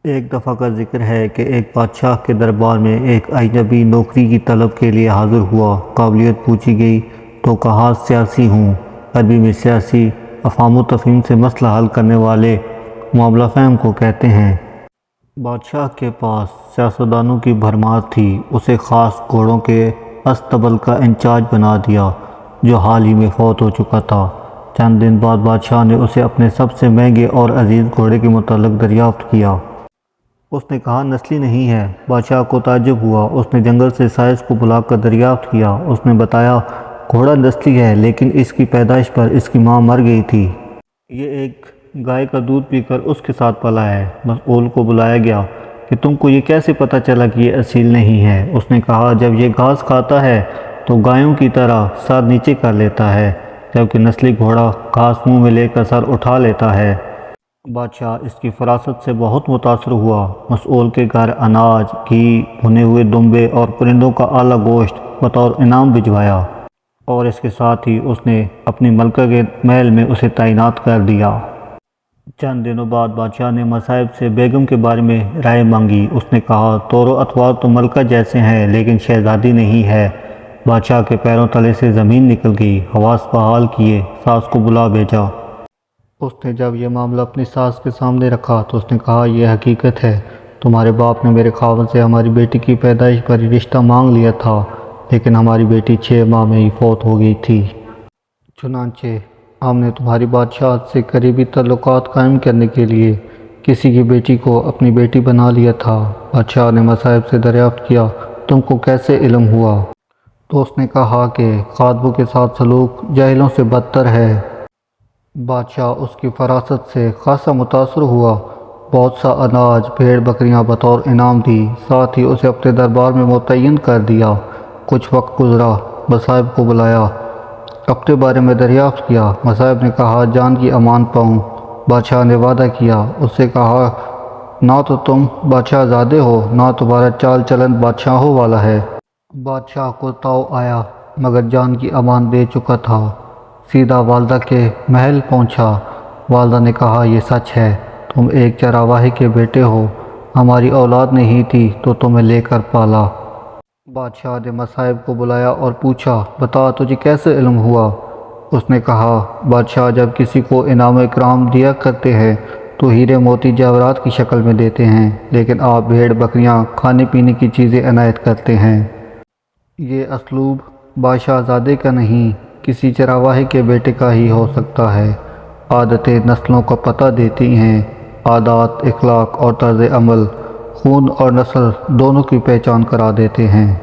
ایک دفعہ کا ذکر ہے کہ ایک بادشاہ کے دربار میں ایک اجنبی نوکری کی طلب کے لیے حاضر ہوا۔ قابلیت پوچھی گئی تو کہا سیاسی ہوں۔ عربی میں سیاسی افہام و تفہیم سے مسئلہ حل کرنے والے معاملہ فہم کو کہتے ہیں۔ بادشاہ کے پاس سیاستدانوں کی بھرمار تھی۔ اسے خاص گھوڑوں کے اسطبل کا انچارج بنا دیا جو حال ہی میں فوت ہو چکا تھا۔ چند دن بعد بادشاہ نے اسے اپنے سب سے مہنگے اور عزیز گھوڑے کے متعلق دریافت کیا۔ اس نے کہا نسلی نہیں ہے۔ بادشاہ کو تعجب ہوا۔ اس نے جنگل سے سائز کو بلا کر دریافت کیا۔ اس نے بتایا گھوڑا نسلی ہے لیکن اس کی پیدائش پر اس کی ماں مر گئی تھی۔ یہ ایک گائے کا دودھ پی کر اس کے ساتھ پلا ہے۔ مسئول کو بلایا گیا کہ تم کو یہ کیسے پتہ چلا کہ یہ اصیل نہیں ہے؟ اس نے کہا جب یہ گھاس کھاتا ہے تو گایوں کی طرح سر نیچے کر لیتا ہے جبکہ نسلی گھوڑا گھاس منہ میں لے کر سر اٹھا لیتا ہے۔ بادشاہ اس کی فراست سے بہت متاثر ہوا۔ مسئول کے گھر اناج، گھی، بھنے ہوئے دمبے اور پرندوں کا اعلیٰ گوشت بطور انعام بھجوایا اور اس کے ساتھ ہی اس نے اپنی ملکہ کے محل میں اسے تعینات کر دیا۔ چند دنوں بعد بادشاہ نے مصائب سے بیگم کے بارے میں رائے مانگی۔ اس نے کہا طور و اطوار تو ملکہ جیسے ہیں لیکن شہزادی نہیں ہے۔ بادشاہ کے پیروں تلے سے زمین نکل گئی۔ حواس بحال کیے، ساس کو بلا بھیجا۔ اس نے جب یہ معاملہ اپنی ساس کے سامنے رکھا تو اس نے کہا یہ حقیقت ہے، تمہارے باپ نے میرے خاوند سے ہماری بیٹی کی پیدائش پر رشتہ مانگ لیا تھا لیکن ہماری بیٹی 6 ماہ میں ہی فوت ہو گئی تھی۔ چنانچہ ہم نے تمہاری بادشاہت سے قریبی تعلقات قائم کرنے کے لیے کسی کی بیٹی کو اپنی بیٹی بنا لیا تھا۔ بادشاہ نے مصائب سے دریافت کیا تم کو کیسے علم ہوا؟ تو اس نے کہا کہ خاطبوں کے ساتھ سلوک جاہلوں سے بدتر ہے۔ بادشاہ اس کی فراست سے خاصا متاثر ہوا۔ بہت سا اناج، بھیڑ بکریاں بطور انعام دی، ساتھ ہی اسے اپنے دربار میں متعین کر دیا۔ کچھ وقت گزرا، مصائب کو بلایا، اپنے بارے میں دریافت کیا۔ مصائب نے کہا جان کی امان پاؤں۔ بادشاہ نے وعدہ کیا، اس سے کہا نہ تو تم بادشاہ زادے ہو نہ تمہارا چال چلن بادشاہوں والا ہے۔ بادشاہ کو تاؤ آیا مگر جان کی امان دے چکا تھا۔ سیدھا والدہ کے محل پہنچا۔ والدہ نے کہا یہ سچ ہے، تم ایک چرواہے کے بیٹے ہو، ہماری اولاد نہیں تھی تو تمہیں لے کر پالا۔ بادشاہ نے مصائب کو بلایا اور پوچھا بتا تجھے کیسے علم ہوا؟ اس نے کہا بادشاہ جب کسی کو انعام و اکرام دیا کرتے ہیں تو ہیرے موتی جواہرات کی شکل میں دیتے ہیں لیکن آپ بھیڑ بکریاں کھانے پینے کی چیزیں عنایت کرتے ہیں۔ یہ اسلوب بادشاہ زادے کا نہیں کسی چرواہے کے بیٹے کا ہی ہو سکتا ہے۔ عادتیں نسلوں کا پتہ دیتی ہیں، عادات، اخلاق اور طرز عمل خون اور نسل دونوں کی پہچان کرا دیتے ہیں۔